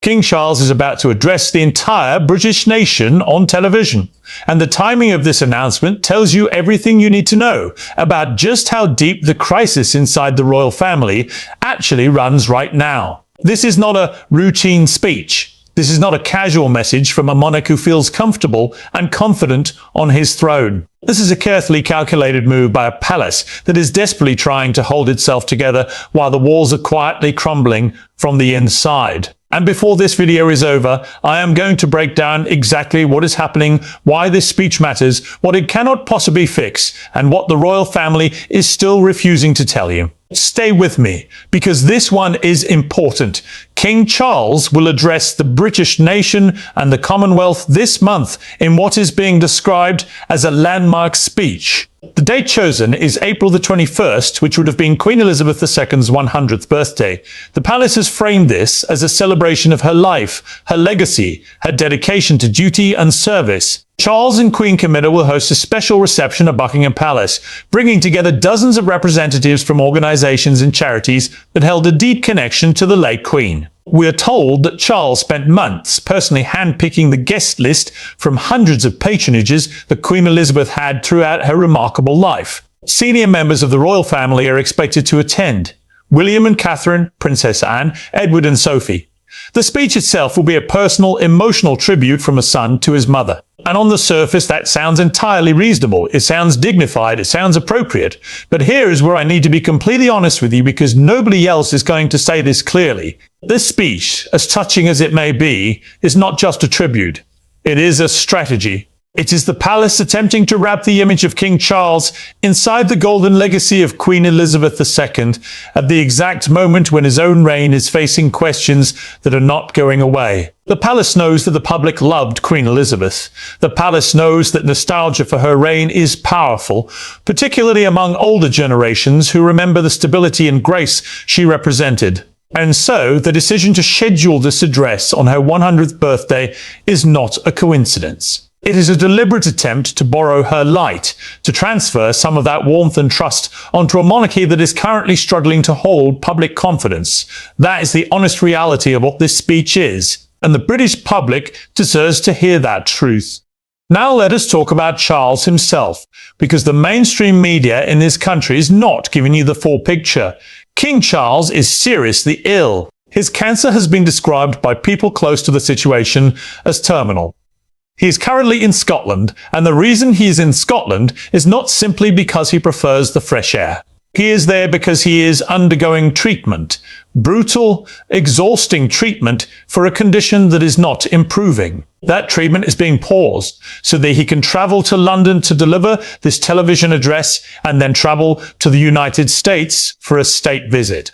King Charles is about to address the entire British nation on television, and the timing of this announcement tells you everything you need to know about just how deep the crisis inside the royal family actually runs right now. This is not a routine speech. This is not a casual message from a monarch who feels comfortable and confident on his throne. This is a carefully calculated move by a palace that is desperately trying to hold itself together while the walls are quietly crumbling from the inside. And before this video is over, I am going to break down exactly what is happening, why this speech matters, what it cannot possibly fix, and what the royal family is still refusing to tell you. Stay with me, because this one is important. King Charles will address the British nation and the Commonwealth this month in what is being described as a landmark speech. The date chosen is April the 21st, which would have been Queen Elizabeth II's 100th birthday. The palace has framed this as a celebration of her life, her legacy, her dedication to duty and service. Charles and Queen Camilla will host a special reception at Buckingham Palace, bringing together dozens of representatives from organizations and charities that held a deep connection to the late Queen. We are told that Charles spent months personally handpicking the guest list from hundreds of patronages that Queen Elizabeth had throughout her remarkable life. Senior members of the royal family are expected to attend: William and Catherine, Princess Anne, Edward and Sophie. The speech itself will be a personal, emotional tribute from a son to his mother. And on the surface, that sounds entirely reasonable. It sounds dignified. It sounds appropriate. But here is where I need to be completely honest with you, because nobody else is going to say this clearly. This speech, as touching as it may be, is not just a tribute. It is a strategy. It is the palace attempting to wrap the image of King Charles inside the golden legacy of Queen Elizabeth II at the exact moment when his own reign is facing questions that are not going away. The palace knows that the public loved Queen Elizabeth. The palace knows that nostalgia for her reign is powerful, particularly among older generations who remember the stability and grace she represented. And so, the decision to schedule this address on her 100th birthday is not a coincidence. It is a deliberate attempt to borrow her light, to transfer some of that warmth and trust onto a monarchy that is currently struggling to hold public confidence. That is the honest reality of what this speech is, and the British public deserves to hear that truth. Now let us talk about Charles himself, because the mainstream media in this country is not giving you the full picture. King Charles is seriously ill. His cancer has been described by people close to the situation as terminal. He is currently in Scotland, and the reason he is in Scotland is not simply because he prefers the fresh air. He is there because he is undergoing treatment, brutal, exhausting treatment for a condition that is not improving. That treatment is being paused so that he can travel to London to deliver this television address and then travel to the United States for a state visit.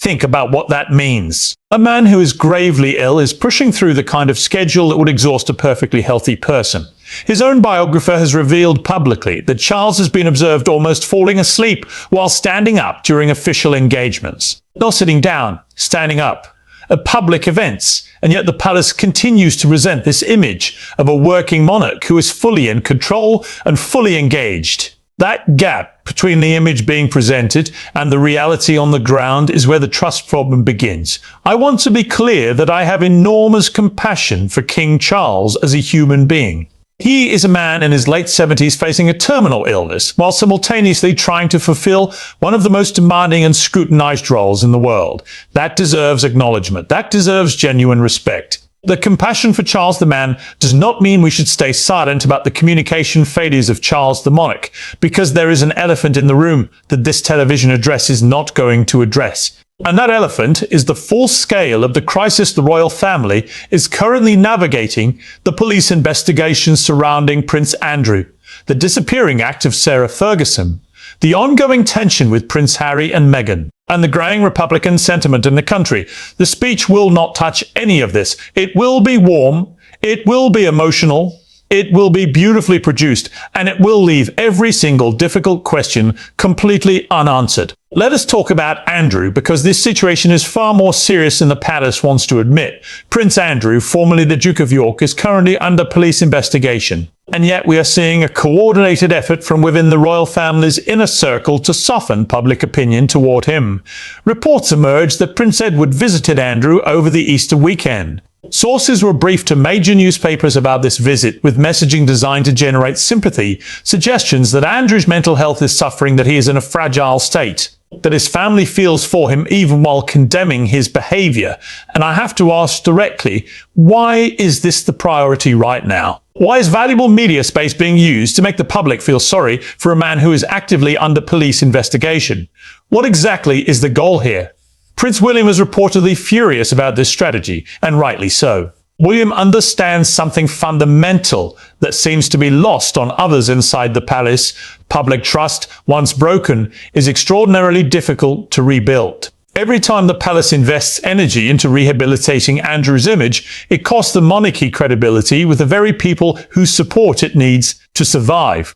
Think about what that means. A man who is gravely ill is pushing through the kind of schedule that would exhaust a perfectly healthy person. His own biographer has revealed publicly that Charles has been observed almost falling asleep while standing up during official engagements. Not sitting down, standing up, at public events, and yet the palace continues to present this image of a working monarch who is fully in control and fully engaged. That gap between the image being presented and the reality on the ground is where the trust problem begins. I want to be clear that I have enormous compassion for King Charles as a human being. He is a man in his late 70s facing a terminal illness, while simultaneously trying to fulfill one of the most demanding and scrutinized roles in the world. That deserves acknowledgement. That deserves genuine respect. The compassion for Charles the man does not mean we should stay silent about the communication failures of Charles the monarch, because there is an elephant in the room that this television address is not going to address. And that elephant is the full scale of the crisis the royal family is currently navigating: the police investigations surrounding Prince Andrew, the disappearing act of Sarah Ferguson, the ongoing tension with Prince Harry and Meghan, and the growing Republican sentiment in the country. The speech will not touch any of this. It will be warm, it will be emotional, it will be beautifully produced, and it will leave every single difficult question completely unanswered. Let us talk about Andrew, because this situation is far more serious than the palace wants to admit. Prince Andrew, formerly the Duke of York, is currently under police investigation. And yet we are seeing a coordinated effort from within the royal family's inner circle to soften public opinion toward him. Reports emerged that Prince Edward visited Andrew over the Easter weekend. Sources were briefed to major newspapers about this visit, with messaging designed to generate sympathy, suggestions that Andrew's mental health is suffering, that he is in a fragile state, that his family feels for him even while condemning his behavior. And I have to ask directly, why is this the priority right now? Why is valuable media space being used to make the public feel sorry for a man who is actively under police investigation? What exactly is the goal here? Prince William is reportedly furious about this strategy, and rightly so. William understands something fundamental that seems to be lost on others inside the palace. Public trust, once broken, is extraordinarily difficult to rebuild. Every time the palace invests energy into rehabilitating Andrew's image, it costs the monarchy credibility with the very people whose support it needs to survive.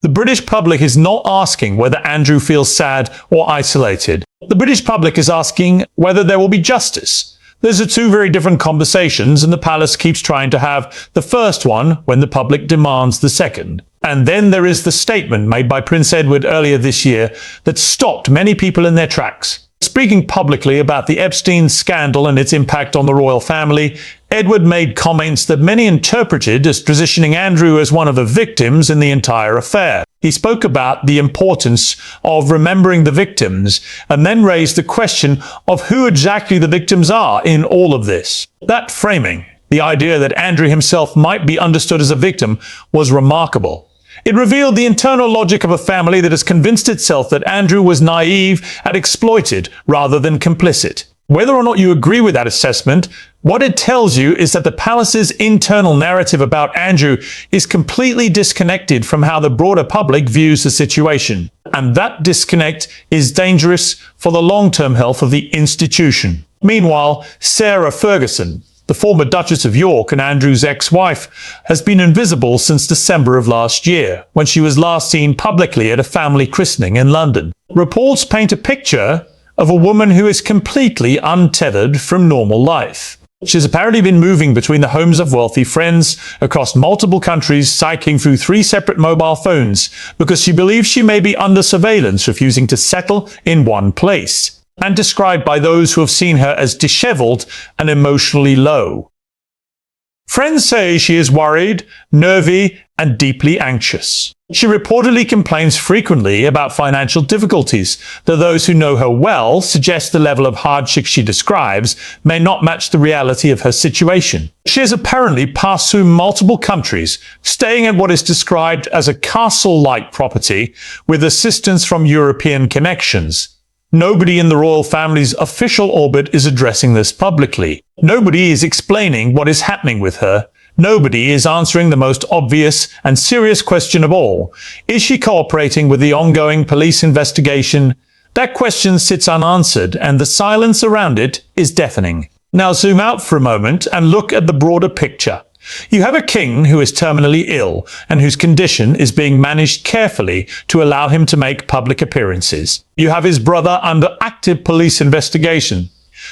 The British public is not asking whether Andrew feels sad or isolated. The British public is asking whether there will be justice. Those are two very different conversations, and the palace keeps trying to have the first one when the public demands the second. And then there is the statement made by Prince Edward earlier this year that stopped many people in their tracks. Speaking publicly about the Epstein scandal and its impact on the royal family, Edward made comments that many interpreted as positioning Andrew as one of the victims in the entire affair. He spoke about the importance of remembering the victims, and then raised the question of who exactly the victims are in all of this. That framing, the idea that Andrew himself might be understood as a victim, was remarkable. It revealed the internal logic of a family that has convinced itself that Andrew was naive and exploited rather than complicit. Whether or not you agree with that assessment, what it tells you is that the palace's internal narrative about Andrew is completely disconnected from how the broader public views the situation. And that disconnect is dangerous for the long-term health of the institution. Meanwhile, Sarah Ferguson, the former Duchess of York and Andrew's ex-wife, has been invisible since December of last year, when she was last seen publicly at a family christening in London. Reports paint a picture of a woman who is completely untethered from normal life. She's apparently been moving between the homes of wealthy friends across multiple countries, cycling through 3 separate mobile phones, because she believes she may be under surveillance, refusing to settle in one place, and described by those who have seen her as disheveled and emotionally low. Friends say she is worried, nervy, and deeply anxious. She reportedly complains frequently about financial difficulties, though those who know her well suggest the level of hardship she describes may not match the reality of her situation. She has apparently passed through multiple countries, staying at what is described as a castle-like property with assistance from European connections. Nobody in the royal family's official orbit is addressing this publicly. Nobody is explaining what is happening with her. Nobody is answering the most obvious and serious question of all. Is she cooperating with the ongoing police investigation? That question sits unanswered, and the silence around it is deafening. Now zoom out for a moment and look at the broader picture. You have a king who is terminally ill and whose condition is being managed carefully to allow him to make public appearances. You have his brother under active police investigation.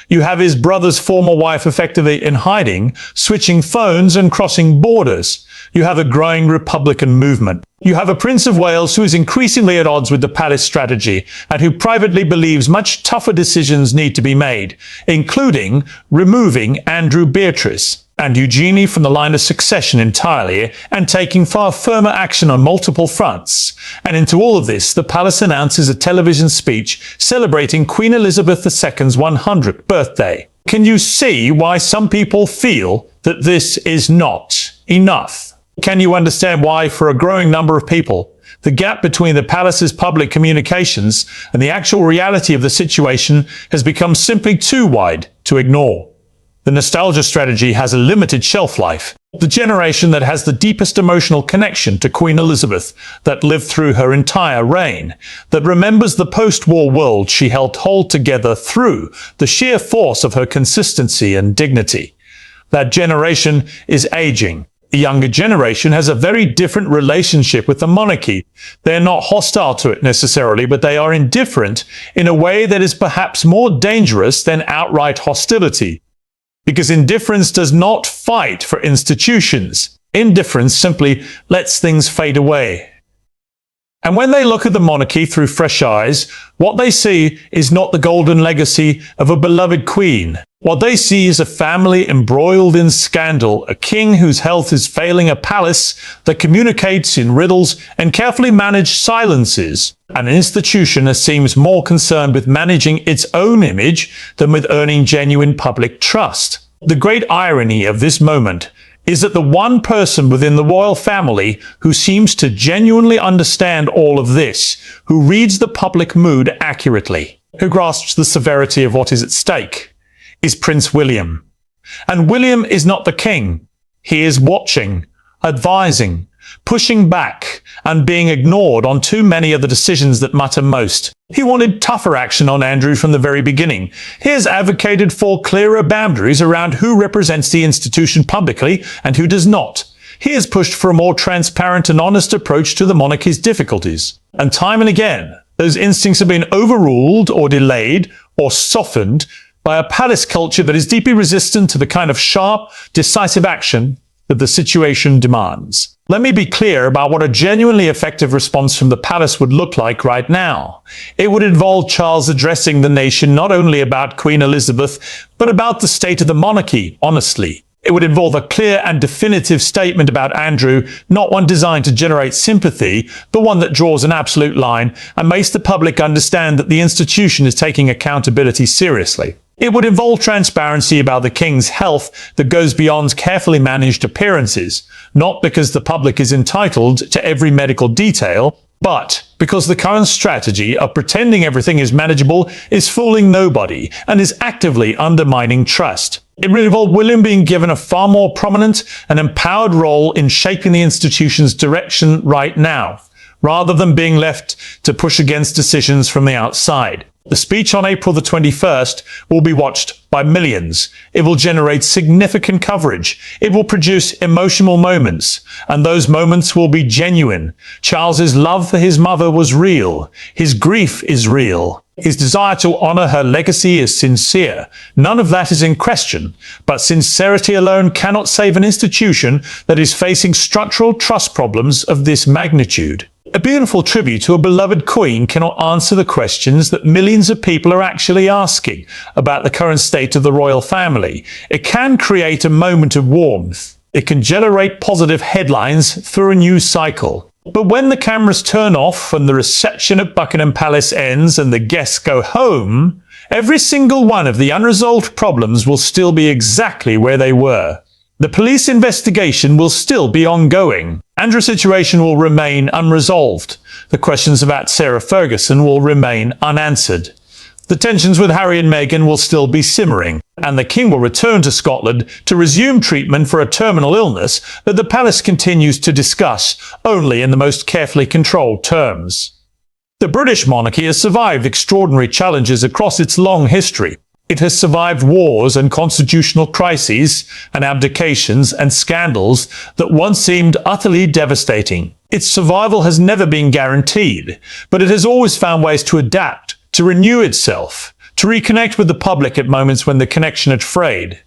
You have his brother's former wife effectively in hiding, switching phones and crossing borders. You have a growing Republican movement. You have a Prince of Wales who is increasingly at odds with the palace strategy and who privately believes much tougher decisions need to be made, including removing Andrew Beatrice and Eugenie from the line of succession entirely, and taking far firmer action on multiple fronts. And into all of this, the palace announces a television speech celebrating Queen Elizabeth II's 100th birthday. Can you see why some people feel that this is not enough? Can you understand why, for a growing number of people, the gap between the palace's public communications and the actual reality of the situation has become simply too wide to ignore? The nostalgia strategy has a limited shelf life. The generation that has the deepest emotional connection to Queen Elizabeth, that lived through her entire reign, that remembers the post-war world she helped hold together through the sheer force of her consistency and dignity. That generation is aging. The younger generation has a very different relationship with the monarchy. They're not hostile to it necessarily, but they are indifferent in a way that is perhaps more dangerous than outright hostility. Because indifference does not fight for institutions. Indifference simply lets things fade away. And when they look at the monarchy through fresh eyes, what they see is not the golden legacy of a beloved queen. What they see is a family embroiled in scandal, a king whose health is failing, a palace that communicates in riddles and carefully managed silences, and an institution that seems more concerned with managing its own image than with earning genuine public trust. The great irony of this moment is that the one person within the royal family who seems to genuinely understand all of this, who reads the public mood accurately, who grasps the severity of what is at stake, is Prince William. And William is not the king. He is watching, advising, pushing back, and being ignored on too many of the decisions that matter most. He wanted tougher action on Andrew from the very beginning. He has advocated for clearer boundaries around who represents the institution publicly and who does not. He has pushed for a more transparent and honest approach to the monarchy's difficulties. And time and again, those instincts have been overruled or delayed or softened by a palace culture that is deeply resistant to the kind of sharp, decisive action that the situation demands. Let me be clear about what a genuinely effective response from the palace would look like right now. It would involve Charles addressing the nation not only about Queen Elizabeth, but about the state of the monarchy, honestly. It would involve a clear and definitive statement about Andrew, not one designed to generate sympathy, but one that draws an absolute line and makes the public understand that the institution is taking accountability seriously. It would involve transparency about the king's health that goes beyond carefully managed appearances, not because the public is entitled to every medical detail, but because the current strategy of pretending everything is manageable is fooling nobody and is actively undermining trust. It would involve William being given a far more prominent and empowered role in shaping the institution's direction right now, rather than being left to push against decisions from the outside. The speech on April the 21st will be watched by millions. It will generate significant coverage. It will produce emotional moments, and those moments will be genuine. Charles's love for his mother was real. His grief is real. His desire to honor her legacy is sincere. None of that is in question, but sincerity alone cannot save an institution that is facing structural trust problems of this magnitude. A beautiful tribute to a beloved queen cannot answer the questions that millions of people are actually asking about the current state of the royal family. It can create a moment of warmth. It can generate positive headlines through a news cycle. But when the cameras turn off and the reception at Buckingham Palace ends and the guests go home, every single one of the unresolved problems will still be exactly where they were. The police investigation will still be ongoing. Andrew's situation will remain unresolved. The questions about Sarah Ferguson will remain unanswered. The tensions with Harry and Meghan will still be simmering, and the King will return to Scotland to resume treatment for a terminal illness that the palace continues to discuss only in the most carefully controlled terms. The British monarchy has survived extraordinary challenges across its long history. It has survived wars and constitutional crises and abdications and scandals that once seemed utterly devastating. Its survival has never been guaranteed, but it has always found ways to adapt, to renew itself, to reconnect with the public at moments when the connection had frayed.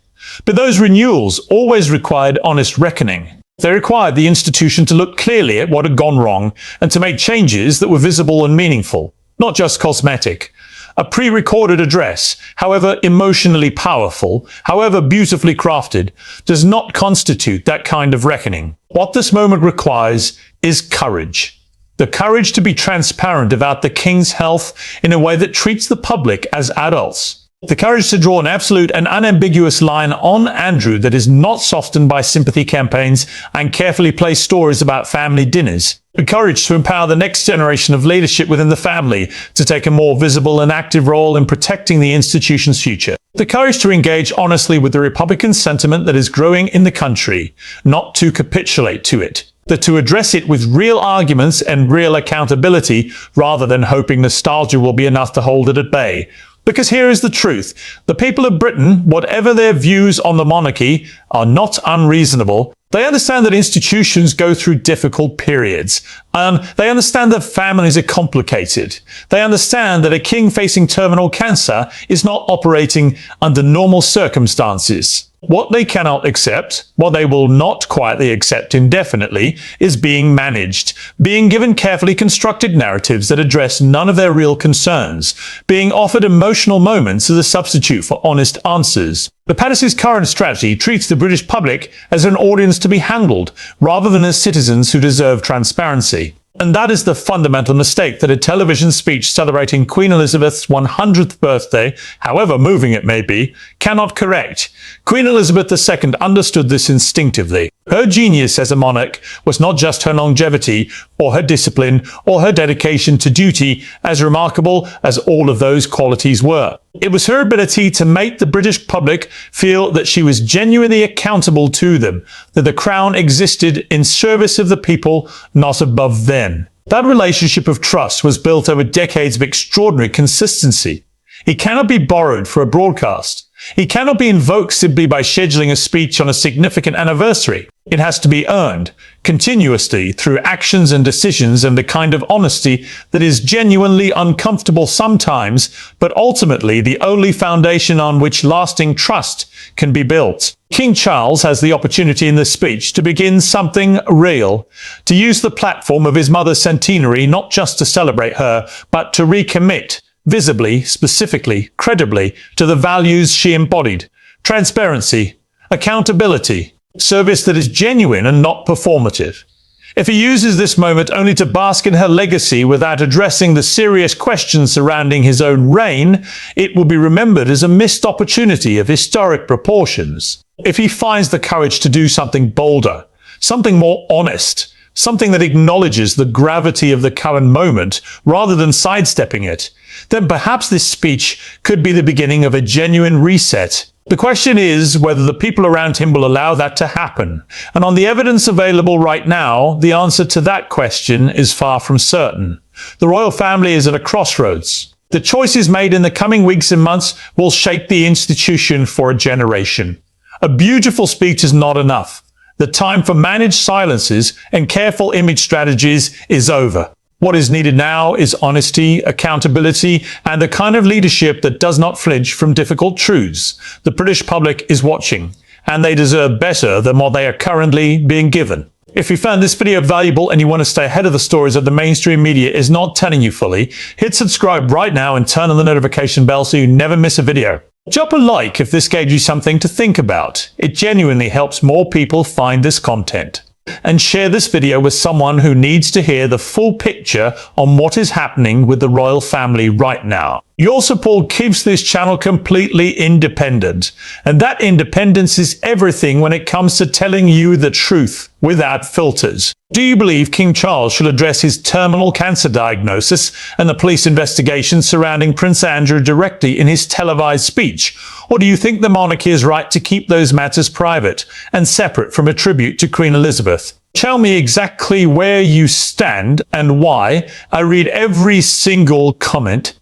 But those renewals always required honest reckoning. They required the institution to look clearly at what had gone wrong and to make changes that were visible and meaningful, not just cosmetic. A pre-recorded address, however emotionally powerful, however beautifully crafted, does not constitute that kind of reckoning. What this moment requires is courage. The courage to be transparent about the King's health in a way that treats the public as adults. The courage to draw an absolute and unambiguous line on Andrew that is not softened by sympathy campaigns and carefully placed stories about family dinners. The courage to empower the next generation of leadership within the family to take a more visible and active role in protecting the institution's future. The courage to engage honestly with the Republican sentiment that is growing in the country, not to capitulate to it, but to address it with real arguments and real accountability rather than hoping nostalgia will be enough to hold it at bay. Because here is the truth. The people of Britain, whatever their views on the monarchy, are not unreasonable. They understand that institutions go through difficult periods, and they understand that families are complicated. They understand that a king facing terminal cancer is not operating under normal circumstances. What they cannot accept, what they will not quietly accept indefinitely, is being managed, being given carefully constructed narratives that address none of their real concerns, being offered emotional moments as a substitute for honest answers. The Palace's current strategy treats the British public as an audience to be handled, rather than as citizens who deserve transparency. And that is the fundamental mistake that a television speech celebrating Queen Elizabeth's 100th birthday, however moving it may be, cannot correct. Queen Elizabeth II understood this instinctively. Her genius as a monarch was not just her longevity, or her discipline, or her dedication to duty, as remarkable as all of those qualities were. It was her ability to make the British public feel that she was genuinely accountable to them, that the crown existed in service of the people, not above them. That relationship of trust was built over decades of extraordinary consistency. It cannot be borrowed for a broadcast. It cannot be invoked simply by scheduling a speech on a significant anniversary. It has to be earned, continuously, through actions and decisions and the kind of honesty that is genuinely uncomfortable sometimes, but ultimately the only foundation on which lasting trust can be built. King Charles has the opportunity in this speech to begin something real, to use the platform of his mother's centenary not just to celebrate her, but to recommit visibly, specifically, credibly, to the values she embodied: transparency, accountability, service that is genuine and not performative. If he uses this moment only to bask in her legacy without addressing the serious questions surrounding his own reign, it will be remembered as a missed opportunity of historic proportions. If he finds the courage to do something bolder, something more honest, something that acknowledges the gravity of the current moment rather than sidestepping it, then perhaps this speech could be the beginning of a genuine reset. The question is whether the people around him will allow that to happen. And on the evidence available right now, the answer to that question is far from certain. The royal family is at a crossroads. The choices made in the coming weeks and months will shape the institution for a generation. A beautiful speech is not enough. The time for managed silences and careful image strategies is over. What is needed now is honesty, accountability, and the kind of leadership that does not flinch from difficult truths. The British public is watching, and they deserve better than what they are currently being given. If you found this video valuable and you want to stay ahead of the stories that the mainstream media is not telling you fully, hit subscribe right now and turn on the notification bell so you never miss a video. Drop a like if this gave you something to think about. It genuinely helps more people find this content. And share this video with someone who needs to hear the full picture on what is happening with the royal family right now. Your support keeps this channel completely independent, and that independence is everything when it comes to telling you the truth without filters. Do you believe King Charles should address his terminal cancer diagnosis and the police investigation surrounding Prince Andrew directly in his televised speech? Or do you think the monarchy is right to keep those matters private and separate from a tribute to Queen Elizabeth? Tell me exactly where you stand and why. I read every single comment.